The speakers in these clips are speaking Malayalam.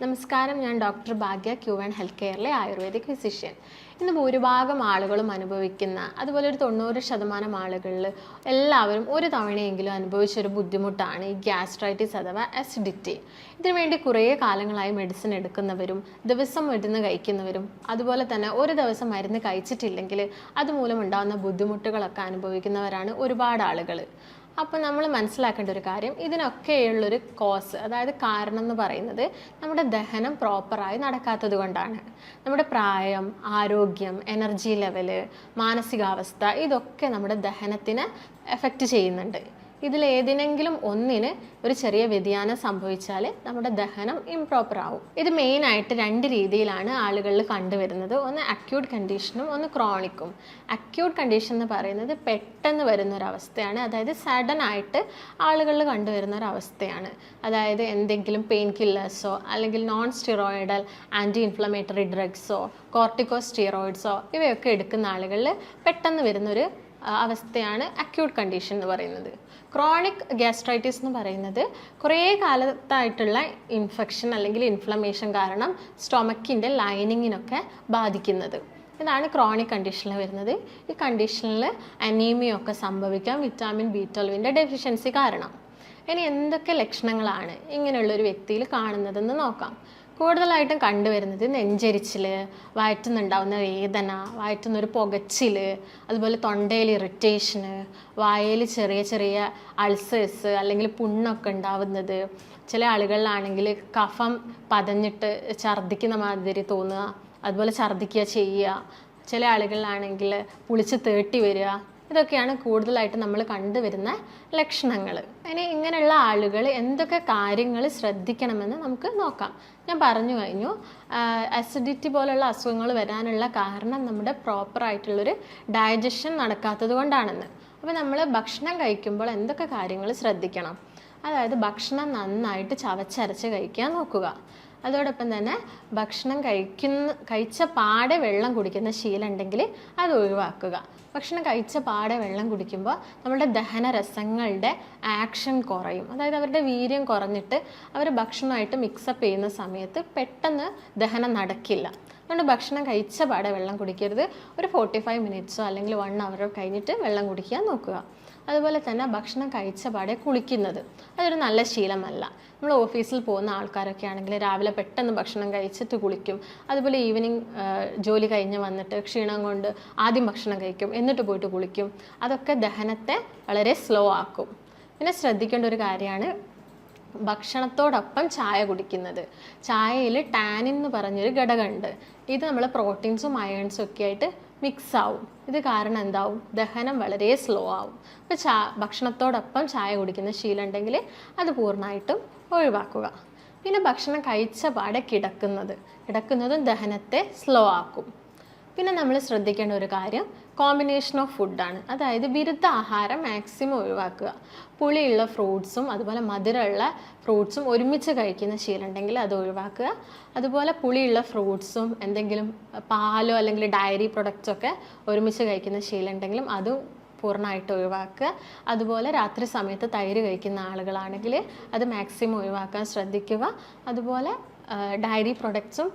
നമസ്കാരം, ഞാൻ ഡോക്ടർ ഭാഗ്യ ക്യൂവൻ ഹെൽത്ത് കെയറിലെ ആയുർവേദിക് ഫിസിഷ്യൻ. ഇന്ന് ഭൂരിഭാഗം ആളുകളും അനുഭവിക്കുന്ന, അതുപോലെ ഒരു 90% ആളുകളിൽ എല്ലാവരും ഒരു തവണയെങ്കിലും അനുഭവിച്ചൊരു ബുദ്ധിമുട്ടാണ് ഈ ഗ്യാസ്ട്രൈറ്റിസ് അഥവാ അസിഡിറ്റി. ഇതിനുവേണ്ടി കുറേ കാലങ്ങളായി മെഡിസിൻ എടുക്കുന്നവരും ദിവസം മരുന്ന് കഴിക്കുന്നവരും അതുപോലെ തന്നെ ഒരു ദിവസം മരുന്ന് കഴിച്ചിട്ടില്ലെങ്കിൽ അതുമൂലം ഉണ്ടാകുന്ന ബുദ്ധിമുട്ടുകളൊക്കെ അനുഭവിക്കുന്നവരാണ് ഒരുപാട് ആളുകൾ. അപ്പോൾ നമ്മൾ മനസ്സിലാക്കേണ്ട ഒരു കാര്യം, ഇതിനൊക്കെയുള്ളൊരു കോസ്, അതായത് കാരണം എന്ന് പറയുന്നത് നമ്മുടെ ദഹനം പ്രോപ്പറായി നടക്കാത്തത് കൊണ്ടാണ്. നമ്മുടെ പ്രായം, ആരോഗ്യം, എനർജി ലെവല്, മാനസികാവസ്ഥ ഇതൊക്കെ നമ്മുടെ ദഹനത്തിനെ എഫക്റ്റ് ചെയ്യുന്നുണ്ട്. ഇതിലേതിനെങ്കിലും ഒന്നിന് ഒരു ചെറിയ വ്യതിയാനം സംഭവിച്ചാൽ നമ്മുടെ ദഹനം ഇംപ്രോപ്പർ ആവും. ഇത് മെയിനായിട്ട് 2 രീതിയിലാണ് ആളുകളിൽ കണ്ടുവരുന്നത്. ഒന്ന് അക്യൂട്ട് കണ്ടീഷനും ഒന്ന് ക്രോണിക്കും. അക്യൂട്ട് കണ്ടീഷൻ എന്ന് പറയുന്നത് പെട്ടെന്ന് വരുന്നൊരവസ്ഥയാണ്, അതായത് സഡൻ ആയിട്ട് ആളുകളിൽ കണ്ടുവരുന്ന ഒരവസ്ഥയാണ്. അതായത് എന്തെങ്കിലും പെയിൻ കില്ലേഴ്സോ അല്ലെങ്കിൽ നോൺ സ്റ്റിറോയിഡൽ ആൻറ്റി ഇൻഫ്ലമേറ്ററി ഡ്രഗ്സോ കോർട്ടിക്കോസ്റ്റീറോയിഡ്സോ ഇവയൊക്കെ എടുക്കുന്ന ആളുകളിൽ പെട്ടെന്ന് വരുന്നൊരു അവസ്ഥയാണ് അക്യൂട്ട് കണ്ടീഷൻ എന്ന് പറയുന്നത്. ക്രോണിക് ഗ്യാസ്ട്രൈറ്റിസ് എന്ന് പറയുന്നത് കുറേ കാലത്തായിട്ടുള്ള ഇൻഫെക്ഷൻ അല്ലെങ്കിൽ ഇൻഫ്ലമേഷൻ കാരണം സ്റ്റൊമക്കിൻ്റെ ലൈനിങ്ങിനൊക്കെ ബാധിക്കുന്നത്. ഇതാണ് ക്രോണിക് കണ്ടീഷനിൽ വരുന്നത്. ഈ കണ്ടീഷനിൽ അനീമിയ ഒക്കെ സംഭവിക്കാം, വിറ്റാമിൻ B12 ഡെഫിഷ്യൻസി കാരണം. ഇനി എന്തൊക്കെ ലക്ഷണങ്ങളാണ് ഇങ്ങനെയുള്ളൊരു വ്യക്തിയിൽ കാണുന്നതെന്ന് നോക്കാം. കൂടുതലായിട്ടും കണ്ടുവരുന്നത് നെഞ്ചരിച്ചിൽ, വയറ്റുന്നുണ്ടാവുന്ന വേദന, വയറ്റുന്നൊരു പുകച്ചിൽ, അതുപോലെ തൊണ്ടയിൽ ഇറിറ്റേഷന്, വായയിൽ ചെറിയ ചെറിയ അൾസേഴ്സ് അല്ലെങ്കിൽ പുണ്ണൊക്കെ ഉണ്ടാവുന്നത്. ചില ആളുകളിലാണെങ്കിൽ കഫം പതഞ്ഞിട്ട് ഛർദ്ദിക്കുന്ന മാതിരി തോന്നുക, അതുപോലെ ഛർദ്ദിക്കുക ചെയ്യുക. ചില ആളുകളിലാണെങ്കിൽ പുളിച്ച് തേട്ടി വരിക. ഇതൊക്കെയാണ് കൂടുതലായിട്ട് നമ്മൾ കണ്ടുവരുന്ന ലക്ഷണങ്ങൾ. ഇനി ഇങ്ങനെയുള്ള ആളുകൾ എന്തൊക്കെ കാര്യങ്ങൾ ശ്രദ്ധിക്കണമെന്ന് നമുക്ക് നോക്കാം. ഞാൻ പറഞ്ഞു കഴിഞ്ഞു, അസിഡിറ്റി പോലുള്ള അസുഖങ്ങൾ വരാനുള്ള കാരണം നമ്മുടെ പ്രോപ്പറായിട്ടുള്ളൊരു ഡൈജഷൻ നടക്കാത്തത് കൊണ്ടാണെന്ന്. അപ്പോൾ നമ്മൾ ഭക്ഷണം കഴിക്കുമ്പോൾ എന്തൊക്കെ കാര്യങ്ങൾ ശ്രദ്ധിക്കണം? അതായത് ഭക്ഷണം നന്നായിട്ട് ചവച്ചരച്ച് കഴിക്കാൻ നോക്കുക. അതോടൊപ്പം തന്നെ ഭക്ഷണം കഴിച്ച പാടെ വെള്ളം കുടിക്കുന്ന ശീലം ഉണ്ടെങ്കിൽ അത് ഒഴിവാക്കുക. ഭക്ഷണം കഴിച്ച പാടെ വെള്ളം കുടിക്കുമ്പോൾ നമ്മുടെ ദഹനരസങ്ങളുടെ ആക്ഷൻ കുറയും, അതായത് അവരുടെ വീര്യം കുറഞ്ഞിട്ട് അവർ ഭക്ഷണമായിട്ട് മിക്സപ്പ് ചെയ്യുന്ന സമയത്ത് പെട്ടെന്ന് ദഹനം നടക്കില്ല. അതുകൊണ്ട് ഭക്ഷണം കഴിച്ച പാടെ വെള്ളം കുടിക്കരുത്. ഒരു 45 മിനിറ്റ്സോ അല്ലെങ്കിൽ 1 hour കഴിഞ്ഞിട്ട് വെള്ളം കുടിക്കാൻ നോക്കുക. അതുപോലെ തന്നെ ഭക്ഷണം കഴിച്ച പാടെ കുളിക്കുന്നത് അതൊരു നല്ല ശീലമല്ല. നമ്മൾ ഓഫീസിൽ പോകുന്ന ആൾക്കാരൊക്കെ ആണെങ്കിൽ രാവിലെ പെട്ടെന്ന് ഭക്ഷണം കഴിച്ചിട്ട് കുളിക്കും. അതുപോലെ ഈവനിങ് ജോലി കഴിഞ്ഞ് വന്നിട്ട് ക്ഷീണം കൊണ്ട് ആദ്യം ഭക്ഷണം കഴിക്കും, എന്നിട്ട് പോയിട്ട് കുളിക്കും. അതൊക്കെ ദഹനത്തെ വളരെ സ്ലോ ആക്കും. പിന്നെ ശ്രദ്ധിക്കേണ്ട ഒരു കാര്യമാണ് ഭക്ഷണത്തോടൊപ്പം ചായ കുടിക്കുന്നത്. ചായയിൽ ടാനിൻ എന്ന് പറഞ്ഞൊരു ഘടകമുണ്ട്. ഇത് നമ്മൾ പ്രോട്ടീൻസും അയേൺസും ഒക്കെ ആയിട്ട് മിക്സ് ആവും. ഇത് കാരണം എന്താവും? ദഹനം വളരെ സ്ലോ ആവും. അപ്പോൾ ഭക്ഷണത്തോടൊപ്പം ചായ കുടിക്കുന്ന ശീലം ഉണ്ടെങ്കിൽ അത് പൂർണ്ണമായിട്ടും ഒഴിവാക്കുക. പിന്നെ ഭക്ഷണം കഴിച്ച പാടെ കിടക്കുന്നതും ദഹനത്തെ സ്ലോ ആക്കും. പിന്നെ നമ്മൾ ശ്രദ്ധിക്കേണ്ട ഒരു കാര്യം കോമ്പിനേഷൻ ഓഫ് ഫുഡാണ്. അതായത് വിരുദ്ധ ആഹാരം മാക്സിമം ഒഴിവാക്കുക. പുളിയുള്ള ഫ്രൂട്ട്സും അതുപോലെ മധുരമുള്ള ഫ്രൂട്ട്സും ഒരുമിച്ച് കഴിക്കുന്ന ശീലം ഉണ്ടെങ്കിൽ അത് ഒഴിവാക്കുക. അതുപോലെ പുളിയുള്ള ഫ്രൂട്ട്സും എന്തെങ്കിലും പാലോ അല്ലെങ്കിൽ ഡയറി പ്രൊഡക്ട്സൊക്കെ ഒരുമിച്ച് കഴിക്കുന്ന ശീലം ഉണ്ടെങ്കിലും അതും പൂർണ്ണമായിട്ട് ഒഴിവാക്കുക. അതുപോലെ രാത്രി സമയത്ത് തൈര് കഴിക്കുന്ന ആളുകളാണെങ്കിൽ അത് മാക്സിമം ഒഴിവാക്കാൻ ശ്രദ്ധിക്കുക. അതുപോലെ ഡയറി പ്രൊഡക്ട്സും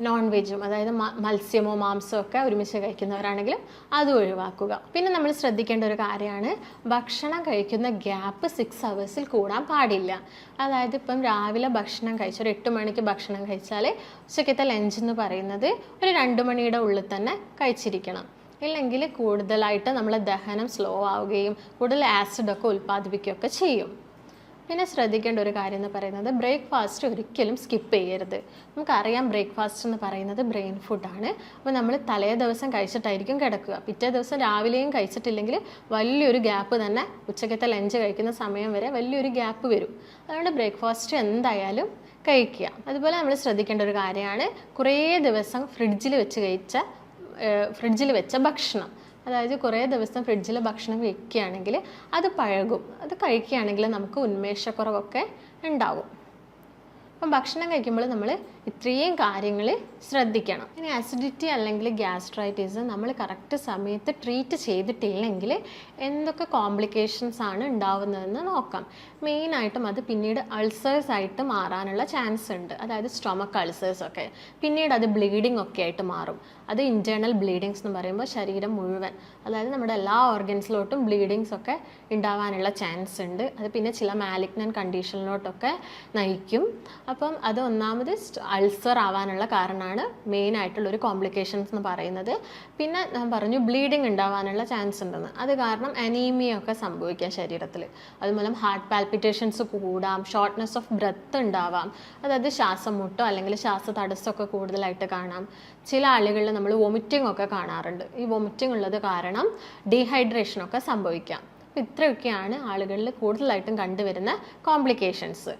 നോൺ വെജും, അതായത് മത്സ്യമോ മാംസമോ ഒക്കെ ഒരുമിച്ച് കഴിക്കുന്നവരാണെങ്കിലും അത് ഒഴിവാക്കുക. പിന്നെ നമ്മൾ ശ്രദ്ധിക്കേണ്ട ഒരു കാര്യമാണ് ഭക്ഷണം കഴിക്കുന്ന ഗ്യാപ്പ് 6 hours കൂടാൻ പാടില്ല. അതായത് ഇപ്പം രാവിലെ ഭക്ഷണം കഴിച്ച ഒരു 8 മണിക്ക് ഭക്ഷണം കഴിച്ചാൽ ഉച്ചക്കത്തെ ലഞ്ച് എന്ന് പറയുന്നത് ഒരു 2 മണിയുടെ ഉള്ളിൽ തന്നെ കഴിച്ചിരിക്കണം. ഇല്ലെങ്കിൽ കൂടുതലായിട്ട് നമ്മളെ ദഹനം സ്ലോ ആവുകയും കൂടുതൽ ആസിഡൊക്കെ ഉൽപ്പാദിപ്പിക്കുകയൊക്കെ ചെയ്യും. പിന്നെ ശ്രദ്ധിക്കേണ്ട ഒരു കാര്യം എന്ന് പറയുന്നത് ബ്രേക്ക്ഫാസ്റ്റ് ഒരിക്കലും സ്കിപ്പ് ചെയ്യരുത്. നമുക്കറിയാം ബ്രേക്ക്ഫാസ്റ്റ് എന്ന് പറയുന്നത് ബ്രെയിൻ ഫുഡാണ്. അപ്പോൾ നമ്മൾ തലേ ദിവസം കഴിച്ചിട്ടായിരിക്കും കിടക്കുക. പിറ്റേ ദിവസം രാവിലെയും കഴിച്ചിട്ടില്ലെങ്കിൽ വലിയൊരു ഗ്യാപ്പ് തന്നെ ഉച്ചക്കത്തെ ലഞ്ച് കഴിക്കുന്ന സമയം വരെ വലിയൊരു ഗ്യാപ്പ് വരും. അതുകൊണ്ട് ബ്രേക്ക്ഫാസ്റ്റ് എന്തായാലും കഴിക്കുക. അതുപോലെ നമ്മൾ ശ്രദ്ധിക്കേണ്ട ഒരു കാര്യമാണ് കുറേ ദിവസം ഫ്രിഡ്ജിൽ വെച്ച ഭക്ഷണം. അതായത് കുറേ ദിവസം ഫ്രിഡ്ജിൽ ഭക്ഷണം വെക്കുകയാണെങ്കിൽ അത് പഴകും. അത് കഴിക്കുകയാണെങ്കിൽ നമുക്ക് ഉന്മേഷക്കുറവൊക്കെ ഉണ്ടാവും. അപ്പം ഭക്ഷണം കഴിക്കുമ്പോൾ നമ്മൾ ഇത്രയും കാര്യങ്ങൾ ശ്രദ്ധിക്കണം. ഇനി അസിഡിറ്റി അല്ലെങ്കിൽ ഗ്യാസ്ട്രൈറ്റിസ് നമ്മൾ കറക്റ്റ് സമയത്ത് ട്രീറ്റ് ചെയ്തിട്ടില്ലെങ്കിൽ എന്തൊക്കെ കോംപ്ലിക്കേഷൻസ് ആണ് ഉണ്ടാവുന്നതെന്ന് നോക്കാം. മെയിനായിട്ടും അത് പിന്നീട് അൾസേഴ്സ് ആയിട്ട് മാറാനുള്ള ചാൻസ് ഉണ്ട്. അതായത് സ്റ്റൊമക്ക് അൾസേഴ്സ് ഒക്കെ പിന്നീട് അത് ബ്ലീഡിംഗ് ഒക്കെ ആയിട്ട് മാറും. അത് ഇൻറ്റേർണൽ ബ്ലീഡിങ്സ് എന്ന് പറയുമ്പോൾ ശരീരം മുഴുവൻ, അതായത് നമ്മുടെ എല്ലാ ഓർഗൻസിലോട്ടും ബ്ലീഡിങ്സ് ഒക്കെ ഉണ്ടാവാനുള്ള ചാൻസ് ഉണ്ട്. അത് പിന്നെ ചില മാലിഗ്നൻറ്റ് കണ്ടീഷനിലോട്ടൊക്കെ നയിക്കും. അപ്പം അത് ഒന്നാമത് അൾസർ ആവാനുള്ള കാരണമാണ് മെയിനായിട്ടുള്ളൊരു കോംപ്ലിക്കേഷൻസ് എന്ന് പറയുന്നത്. പിന്നെ ഞാൻ പറഞ്ഞു ബ്ലീഡിങ് ഉണ്ടാവാനുള്ള ചാൻസ് ഉണ്ടെന്ന്. അത് കാരണം അനീമിയ ഒക്കെ സംഭവിക്കാം ശരീരത്തിൽ. അതുമൂലം ഹാർട്ട് പാൽപിറ്റേഷൻസ് കൂടാം, ഷോർട്ട്നെസ് ഓഫ് ബ്രെത്ത് ഉണ്ടാവാം, അതായത് ശ്വാസം മുട്ടോ അല്ലെങ്കിൽ ശ്വാസതടസ്സമൊക്കെ കൂടുതലായിട്ട് കാണാം. ചില ആളുകളിൽ നമ്മൾ വൊമിറ്റിംഗ് ഒക്കെ കാണാറുണ്ട്. ഈ വൊമിറ്റിംഗ് ഉള്ളത് കാരണം ഡീഹൈഡ്രേഷനൊക്കെ സംഭവിക്കാം. അപ്പോൾ ഇത്രയൊക്കെയാണ് ആളുകളിൽ കൂടുതലായിട്ടും കണ്ടുവരുന്ന കോംപ്ലിക്കേഷൻസ്.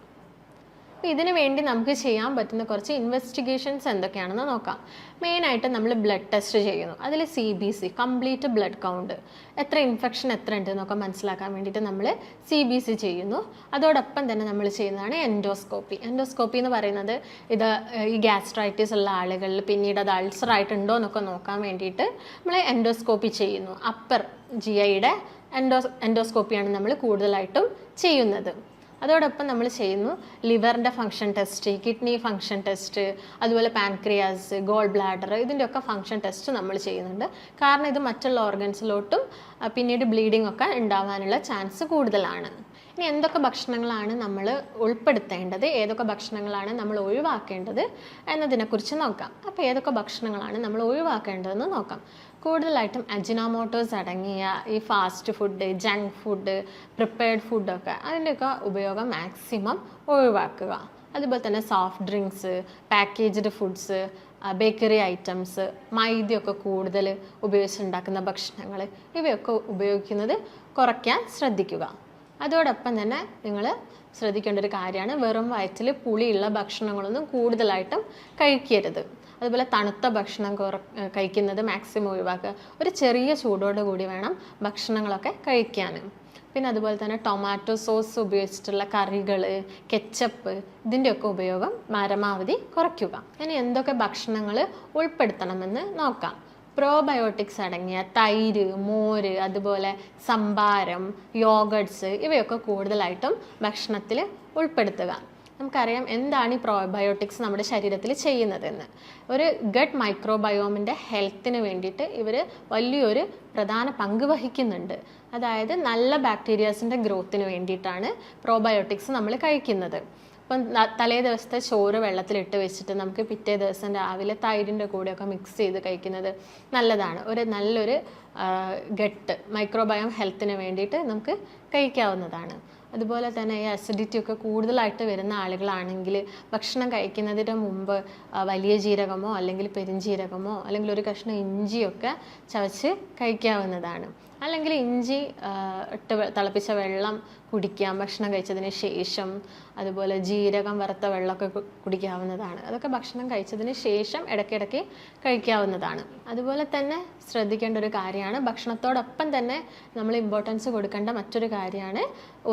അപ്പോൾ ഇതിനു വേണ്ടി നമുക്ക് ചെയ്യാൻ പറ്റുന്ന കുറച്ച് ഇൻവെസ്റ്റിഗേഷൻസ് എന്തൊക്കെയാണെന്ന് നോക്കാം. മെയിനായിട്ട് നമ്മൾ ബ്ലഡ് ടെസ്റ്റ് ചെയ്യുന്നു. അതിൽ CBC കംപ്ലീറ്റ് ബ്ലഡ് കൗണ്ട്, എത്ര ഇൻഫെക്ഷൻ എത്ര ഉണ്ട് എന്നൊക്കെ മനസ്സിലാക്കാൻ വേണ്ടിയിട്ട് നമ്മൾ CBC ചെയ്യുന്നു. അതോടൊപ്പം തന്നെ നമ്മൾ ചെയ്യുന്നതാണ് എൻഡോസ്കോപ്പി. എൻഡോസ്കോപ്പി എന്ന് പറയുന്നത് ഇത് ഈ ഗ്യാസ്ട്രൈറ്റിസ് ഉള്ള ആളുകളിൽ പിന്നീട് അത് അൾസർ ആയിട്ടുണ്ടോ എന്നൊക്കെ നോക്കാൻ വേണ്ടിയിട്ട് നമ്മൾ എൻഡോസ്കോപ്പി ചെയ്യുന്നു. അപ്പർ GIയുടെ എൻഡോസ്കോപ്പിയാണ് നമ്മൾ കൂടുതലായിട്ടും ചെയ്യുന്നത്. അതോടൊപ്പം നമ്മൾ ചെയ്യുന്നു ലിവറിൻ്റെ function test, kidney function test, അതുപോലെ പാൻക്രിയാസ്, ഗോൾ ബ്ലാഡർ, ഇതിൻ്റെയൊക്കെ ഫങ്ഷൻ ടെസ്റ്റ് നമ്മൾ ചെയ്യുന്നുണ്ട്. കാരണം ഇത് മറ്റുള്ള ഓർഗൻസിലോട്ടും പിന്നീട് ബ്ലീഡിംഗ് ഒക്കെ ഉണ്ടാവാനുള്ള ചാൻസ് കൂടുതലാണ്. ഇനി എന്തൊക്കെ ഭക്ഷണങ്ങളാണ് നമ്മൾ ഉൾപ്പെടുത്തേണ്ടത്, ഏതൊക്കെ ഭക്ഷണങ്ങളാണ് നമ്മൾ ഒഴിവാക്കേണ്ടത് എന്നതിനെക്കുറിച്ച് നോക്കാം. അപ്പോൾ ഏതൊക്കെ ഭക്ഷണങ്ങളാണ് നമ്മൾ ഒഴിവാക്കേണ്ടതെന്ന് നോക്കാം. കൂടുതലായിട്ടും അജിനോമോട്ടോസ് അടങ്ങിയ ഈ fast food, junk food, prepared ഫുഡൊക്കെ അതിൻ്റെയൊക്കെ ഉപയോഗം മാക്സിമം ഒഴിവാക്കുക. അതുപോലെ തന്നെ soft drinks, packaged foods, bakery items, മൈദയൊക്കെ കൂടുതൽ ഉപയോഗിച്ചുണ്ടാക്കുന്ന ഭക്ഷണങ്ങൾ, ഇവയൊക്കെ ഉപയോഗിക്കുന്നത് കുറയ്ക്കാൻ ശ്രദ്ധിക്കുക. അതോടൊപ്പം തന്നെ നിങ്ങൾ ശ്രദ്ധിക്കേണ്ട ഒരു കാര്യമാണ് വെറും വയറ്റിൽ പുളിയുള്ള ഭക്ഷണങ്ങളൊന്നും കൂടുതലായിട്ടും കഴിക്കരുത്. അതുപോലെ തണുത്ത ഭക്ഷണം കഴിക്കുന്നത് മാക്സിമം ഒഴിവാക്കുക. ഒരു ചെറിയ ചൂടോട് കൂടി വേണം ഭക്ഷണങ്ങളൊക്കെ കഴിക്കാൻ. പിന്നെ അതുപോലെ തന്നെ ടൊമാറ്റോ സോസ് ഉപയോഗിച്ചിട്ടുള്ള കറികൾ, കെച്ചപ്പ്, ഇതിൻ്റെയൊക്കെ ഉപയോഗം പരമാവധി കുറയ്ക്കുക. ഇനി എന്തൊക്കെ ഭക്ഷണങ്ങൾ ഉൾപ്പെടുത്തണമെന്ന് നോക്കാം. പ്രോബയോട്ടിക്സ് അടങ്ങിയ തൈര്, മോര്, അതുപോലെ സംഭാരം, യോഗട്ട്സ്, ഇവയൊക്കെ കൂടുതലായിട്ടും ഭക്ഷണത്തിൽ ഉൾപ്പെടുത്തുക. നമുക്കറിയാം എന്താണ് ഈ പ്രോബയോട്ടിക്സ് നമ്മുടെ ശരീരത്തിൽ ചെയ്യുന്നതെന്ന്. ഒരു ഗട്ട് മൈക്രോബയോമിൻ്റെ ഹെൽത്തിന് വേണ്ടിയിട്ട് ഇവർ വലിയൊരു പ്രധാന പങ്ക് വഹിക്കുന്നുണ്ട്. അതായത് നല്ല ബാക്ടീരിയാസിൻ്റെ ഗ്രോത്തിന് വേണ്ടിയിട്ടാണ് പ്രോബയോട്ടിക്സ് നമ്മൾ കഴിക്കുന്നത്. അപ്പം തലേ ദിവസത്തെ ചോറ് വെള്ളത്തിലിട്ട് വെച്ചിട്ട് നമുക്ക് പിറ്റേ ദിവസം രാവിലെ തൈരിൻ്റെ കൂടെയൊക്കെ മിക്സ് ചെയ്ത് കഴിക്കുന്നത് നല്ലതാണ്. നല്ലൊരു ഗട്ട് മൈക്രോബയോം ഹെൽത്തിന് വേണ്ടിയിട്ട് നമുക്ക് കഴിക്കാവുന്നതാണ്. അതുപോലെ തന്നെ ഈ അസിഡിറ്റി ഒക്കെ കൂടുതലായിട്ട് വരുന്ന ആളുകളാണെങ്കിൽ ഭക്ഷണം കഴിക്കുന്നതിന് മുമ്പ് വലിയ ജീരകമോ അല്ലെങ്കിൽ പെരുംജീരകമോ അല്ലെങ്കിൽ ഒരു കഷ്ണം ഇഞ്ചിയൊക്കെ ചവച്ച് കഴിക്കാവുന്നതാണ്. അല്ലെങ്കിൽ ഇഞ്ചി ഇട്ട് തിളപ്പിച്ച വെള്ളം കുടിക്കാം ഭക്ഷണം കഴിച്ചതിന് ശേഷം. അതുപോലെ ജീരകം വറുത്ത വെള്ളമൊക്കെ കുടിക്കാവുന്നതാണ്. അതൊക്കെ ഭക്ഷണം കഴിച്ചതിന് ശേഷം ഇടയ്ക്കിടയ്ക്ക് കഴിക്കാവുന്നതാണ്. അതുപോലെ തന്നെ ശ്രദ്ധിക്കേണ്ട ഒരു കാര്യമാണ്, ഭക്ഷണത്തോടൊപ്പം തന്നെ നമ്മൾ ഇമ്പോർട്ടൻസ് കൊടുക്കേണ്ട മറ്റൊരു കാര്യമാണ്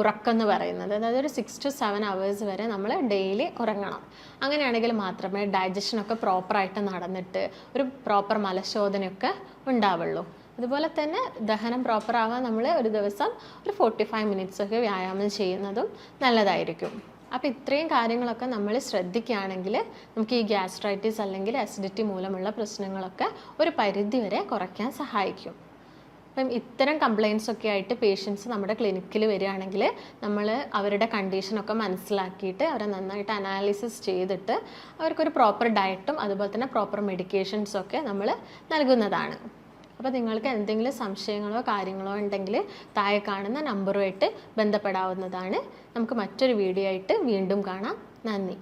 ഉറക്കം എന്ന് പറയുന്നത്. അതായത് ഒരു 6 to 7 hours വരെ നമ്മൾ ഡെയിലി ഉറങ്ങണം. അങ്ങനെയാണെങ്കിൽ മാത്രമേ ഡൈജഷനൊക്കെ പ്രോപ്പറായിട്ട് നടന്നിട്ട് ഒരു പ്രോപ്പർ മലശോധനയൊക്കെ ഉണ്ടാവുള്ളൂ. അതുപോലെ തന്നെ ദഹനം പ്രോപ്പർ ആവാൻ നമ്മൾ ഒരു ദിവസം ഒരു 45 minutes ഒക്കെ വ്യായാമം ചെയ്യുന്നതും നല്ലതായിരിക്കും. അപ്പോൾ ഇത്രയും കാര്യങ്ങളൊക്കെ നമ്മൾ ശ്രദ്ധിക്കുകയാണെങ്കിൽ നമുക്ക് ഈ ഗ്യാസ്ട്രൈറ്റിസ് അല്ലെങ്കിൽ അസിഡിറ്റി മൂലമുള്ള പ്രശ്നങ്ങളൊക്കെ ഒരു പരിധി വരെ കുറയ്ക്കാൻ സഹായിക്കും. അപ്പം ഇത്തരം കംപ്ലയിൻസ് ഒക്കെ ആയിട്ട് പേഷ്യൻസ് നമ്മുടെ ക്ലിനിക്കിൽ വരികയാണെങ്കിൽ നമ്മൾ അവരുടെ കണ്ടീഷനൊക്കെ മനസ്സിലാക്കിയിട്ട് അവരെ നന്നായിട്ട് അനാലിസിസ് ചെയ്തിട്ട് അവർക്കൊരു പ്രോപ്പർ ഡയറ്റും അതുപോലെ തന്നെ പ്രോപ്പർ മെഡിക്കേഷൻസൊക്കെ നമ്മൾ നൽകുന്നതാണ്. അപ്പോൾ നിങ്ങൾക്ക് എന്തെങ്കിലും സംശയങ്ങളോ കാര്യങ്ങളോ ഉണ്ടെങ്കിൽ താഴെ കാണുന്ന നമ്പറുമായിട്ട് ബന്ധപ്പെടാവുന്നതാണ്. നമുക്ക് മറ്റൊരു വീഡിയോ ആയിട്ട് വീണ്ടും കാണാം. നന്ദി.